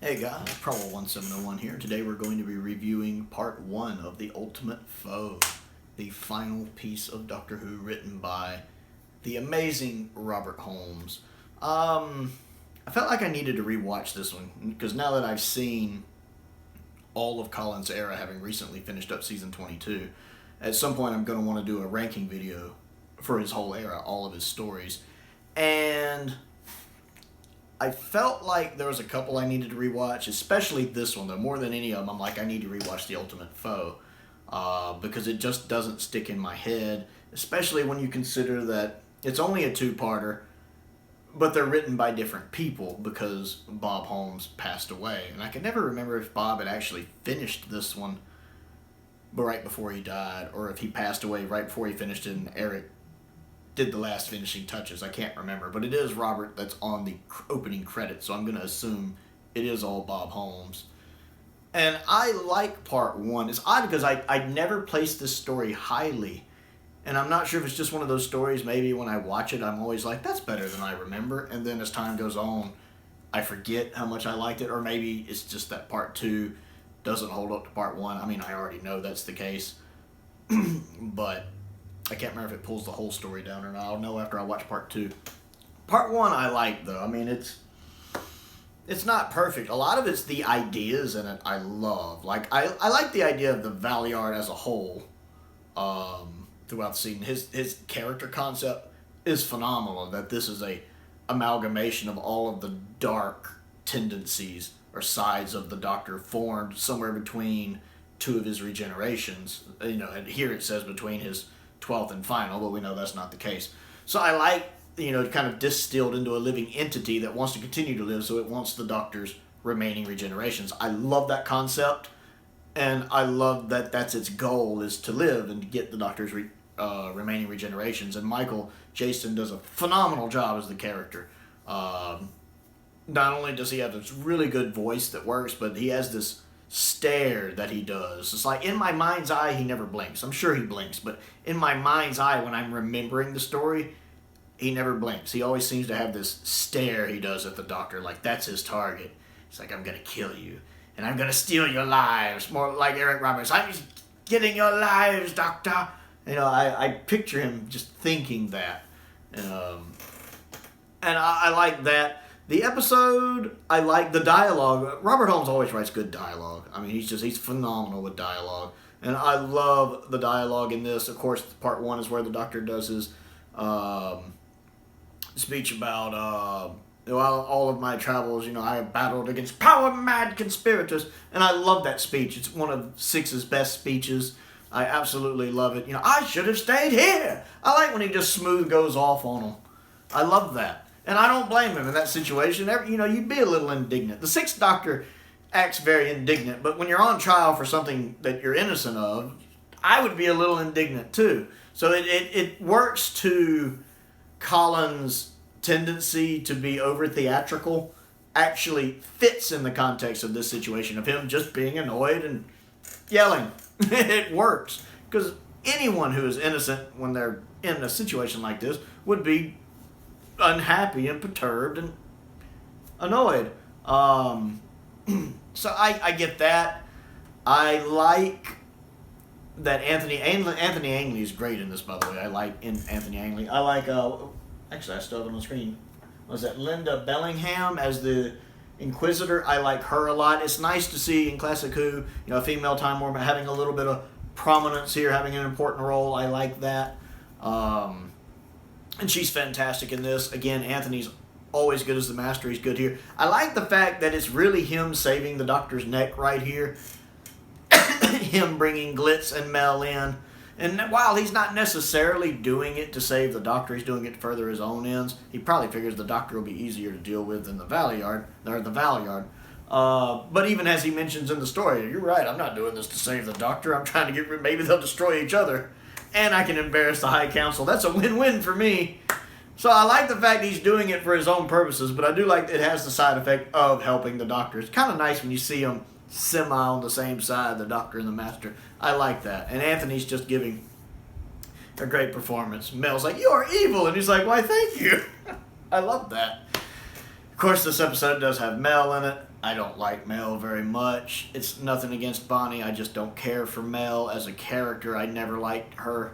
Hey guys, Prowl 1701 here. Today we're going to be reviewing part 1 of The Ultimate Foe, the final piece of Doctor Who written by the amazing Robert Holmes. I felt like I needed to rewatch this one because now that I've seen all of Colin's era, having recently finished up season 22, at some point I'm going to want to do a ranking video for his whole era, all of his stories. And I felt like there was a couple I needed to rewatch, especially this one though. More than any of them, I'm like, I need to rewatch The Ultimate Foe because it just doesn't stick in my head, especially when you consider that it's only a two-parter, but they're written by different people because Bob Holmes passed away. And I can never remember if Bob had actually finished this one right before he died, or if he passed away right before he finished it and Eric did the last finishing touches. I can't remember, but it is Robert that's on the opening credits, so I'm going to assume it is all Bob Holmes. And I like part 1. It's odd because I never placed this story highly, and I'm not sure if it's just one of those stories, maybe when I watch it, I'm always like, that's better than I remember, and then as time goes on, I forget how much I liked it, or maybe it's just that part 2 doesn't hold up to part 1. I mean, I already know that's the case, but I can't remember if it pulls the whole story down or not. I'll know after I watch part 2. Part 1 I like, though. I mean, it's not perfect. A lot of it's the ideas in it I love. Like, I like the idea of the Valiard as a whole throughout the season. His character concept is phenomenal, that this is a amalgamation of all of the dark tendencies or sides of the Doctor formed somewhere between two of his regenerations. You know, and here it says between his 12th and final, but we know that's not the case. So I like, kind of distilled into a living entity that wants to continue to live, so it wants the Doctor's remaining regenerations. I love that concept, and I love that that's its goal, is to live and to get the Doctor's remaining regenerations. And Michael Jason does a phenomenal job as the character. Not only does he have this really good voice that works, but he has this stare that he does. It's like, in my mind's eye, he never blinks. I'm sure he blinks, but in my mind's eye, when I'm remembering the story, he never blinks. He always seems to have this stare he does at the Doctor, like that's his target. He's like, I'm going to kill you, and I'm going to steal your lives. More like Eric Roberts, I'm just getting your lives, Doctor. I picture him just thinking that. And I like that. The episode, I like the dialogue. Robert Holmes always writes good dialogue. I mean, he's phenomenal with dialogue. And I love the dialogue in this. Of course, part 1 is where the Doctor does his speech about all of my travels, I have battled against power-mad conspirators. And I love that speech. It's one of Six's best speeches. I absolutely love it. I should have stayed here. I like when he just smooth goes off on them. I love that. And I don't blame him in that situation. You'd be a little indignant. The Sixth Doctor acts very indignant, but when you're on trial for something that you're innocent of, I would be a little indignant too. So it works to Colin's tendency to be over-theatrical, actually fits in the context of this situation of him just being annoyed and yelling. It works. Because anyone who is innocent when they're in a situation like this would be unhappy and perturbed and annoyed. So I get that. I like that Anthony Ainley is great in this, by the way. I like Anthony Ainley. I like, actually I still have it on the screen. Was that Linda Bellingham as the Inquisitor? I like her a lot. It's nice to see in Classic Who, a female Time Warp having a little bit of prominence here, having an important role. I like that. And she's fantastic in this. Again, Anthony's always good as the Master. He's good here. I like the fact that it's really him saving the Doctor's neck right here. Him bringing Glitz and Mel in. And while he's not necessarily doing it to save the Doctor, he's doing it to further his own ends. He probably figures the Doctor will be easier to deal with than the Valiard. But even as he mentions in the story, you're right, I'm not doing this to save the Doctor. I'm trying to get rid. Maybe they'll destroy each other. And I can embarrass the High Council. That's a win-win for me. So I like the fact he's doing it for his own purposes, but I do like it has the side effect of helping the Doctor. It's kind of nice when you see them semi on the same side, the Doctor and the Master. I like that. And Anthony's just giving a great performance. Mel's like, you are evil. And he's like, why, thank you. I love that. Of course, this episode does have Mel in it. I don't like Mel very much. It's nothing against Bonnie. I just don't care for Mel as a character. I never liked her.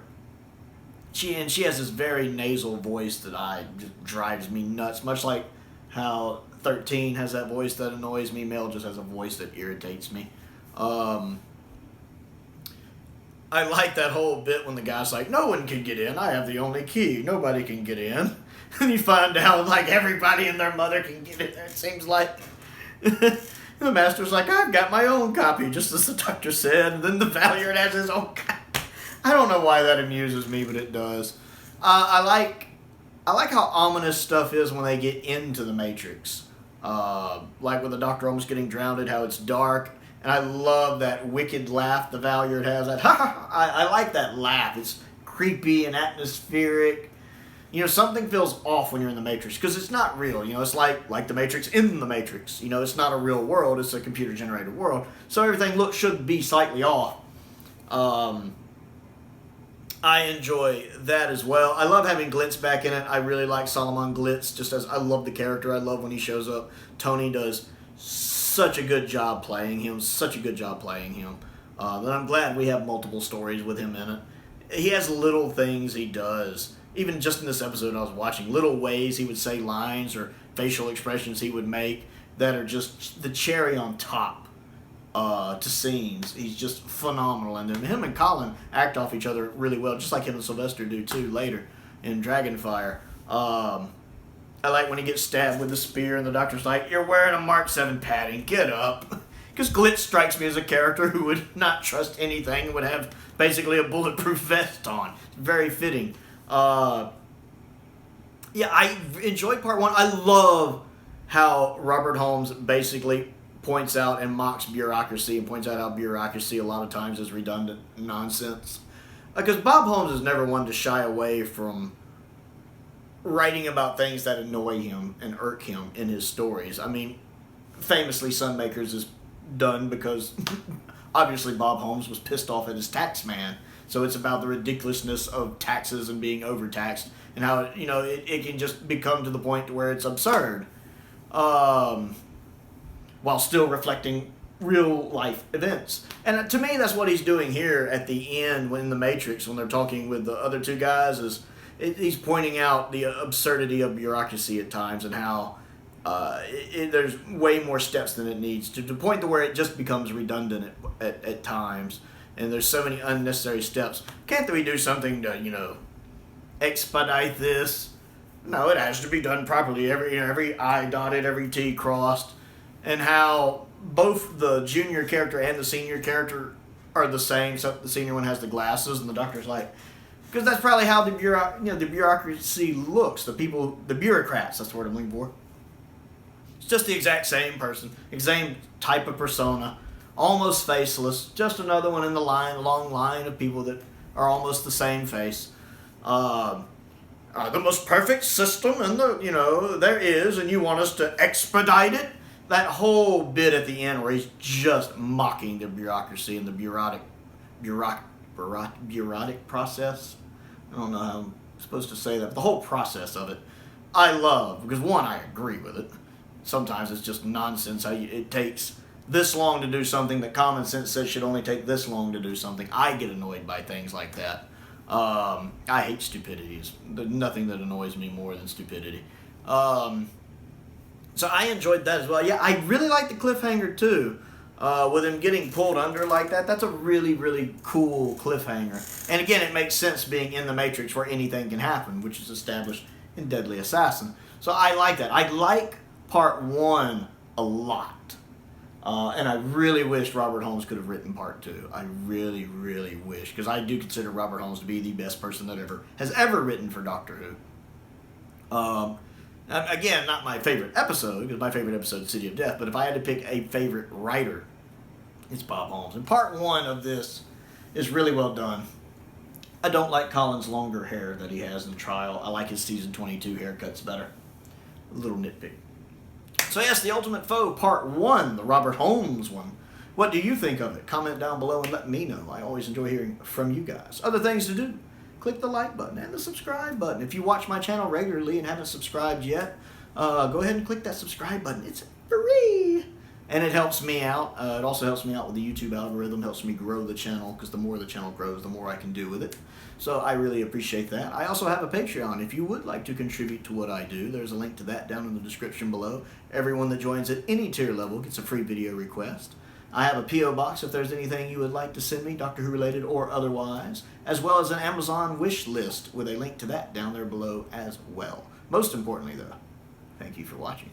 She has this very nasal voice that just drives me nuts. Much like how 13 has that voice that annoys me, Mel just has a voice that irritates me. I like that whole bit when the guy's like, no one can get in. I have the only key. Nobody can get in. And you find out like everybody and their mother can get in there, it seems like. The master's like, I've got my own copy, just as the doctor said. And then the Valiant has his own copy. I don't know why that amuses me, but it does. I like how ominous stuff is when they get into the Matrix. Like with the doctor almost getting drowned, how it's dark. And I love that wicked laugh the Valiant has. That ha ha ha. I like that laugh. It's creepy and atmospheric. You know, something feels off when you're in the Matrix because it's not real. You know, it's like the Matrix in the Matrix. You know, it's not a real world. It's a computer-generated world. So everything should be slightly off. I enjoy that as well. I love having Glitz back in it. I really like Solomon Glitz, just as I love the character. I love when he shows up. Tony does such a good job playing him. And I'm glad we have multiple stories with him in it. He has little things he does. Even just in this episode I was watching, little ways he would say lines or facial expressions he would make that are just the cherry on top to scenes. He's just phenomenal in them. Him and Colin act off each other really well, just like him and Sylvester do too later in Dragonfire. I like when he gets stabbed with the spear and the doctor's like, you're wearing a Mark 7 padding, get up. Because Glitz strikes me as a character who would not trust anything and would have basically a bulletproof vest on. Very fitting. Yeah, I enjoyed part one. I love how Robert Holmes basically points out and mocks bureaucracy and points out how bureaucracy a lot of times is redundant nonsense. Because Bob Holmes is never one to shy away from writing about things that annoy him and irk him in his stories. I mean, famously, Sunmakers is done because obviously Bob Holmes was pissed off at his tax man. So it's about the ridiculousness of taxes and being overtaxed and how, you know, it can just become to the point to where it's absurd while still reflecting real life events. And to me, that's what he's doing here at the end when in the Matrix, when they're talking with the other two guys, is he's pointing out the absurdity of bureaucracy at times and how there's way more steps than it needs to the point to where it just becomes redundant at times. And there's so many unnecessary steps. Can't we do something to, you know, expedite this? No, it has to be done properly. Every I dotted, every T crossed. And how both the junior character and the senior character are the same, except the senior one has the glasses, and the doctor's like, because that's probably how the bureaucracy looks. The bureaucrats, that's the word I'm looking for. It's just the exact same person, same type of persona. Almost faceless, just another one in the long line of people that are almost the same face. The most perfect system there is, and you want us to expedite it? That whole bit at the end where he's just mocking the bureaucracy and the bureaucratic process. I don't know how I'm supposed to say that. The whole process of it, I love, because one, I agree with it. Sometimes it's just nonsense how it takes this long to do something that common sense says should only take this long to do something. I get annoyed by things like that. I hate stupidity. There's nothing that annoys me more than stupidity. So I enjoyed that as well. Yeah, I really like the cliffhanger too. With him getting pulled under like that, that's a really, really cool cliffhanger. And again, it makes sense being in the Matrix where anything can happen, which is established in Deadly Assassin. So I like that. I like part one a lot. And I really wish Robert Holmes could have written part two. I really, really wish. Because I do consider Robert Holmes to be the best person that has ever written for Doctor Who. Again, not my favorite episode, because my favorite episode is City of Death. But if I had to pick a favorite writer, it's Bob Holmes. And part one of this is really well done. I don't like Colin's longer hair that he has in the trial. I like his season 22 haircuts better. A little nitpick. So yes, The Ultimate Foe, Part 1, the Robert Holmes one. What do you think of it? Comment down below and let me know. I always enjoy hearing from you guys. Other things to do. Click the like button and the subscribe button. If you watch my channel regularly and haven't subscribed yet, go ahead and click that subscribe button. It's free. And it helps me out. It also helps me out with the YouTube algorithm, helps me grow the channel, because the more the channel grows, the more I can do with it. So I really appreciate that. I also have a Patreon. If you would like to contribute to what I do, there's a link to that down in the description below. Everyone that joins at any tier level gets a free video request. I have a P.O. box if there's anything you would like to send me, Doctor Who related or otherwise, as well as an Amazon wish list with a link to that down there below as well. Most importantly, though, thank you for watching.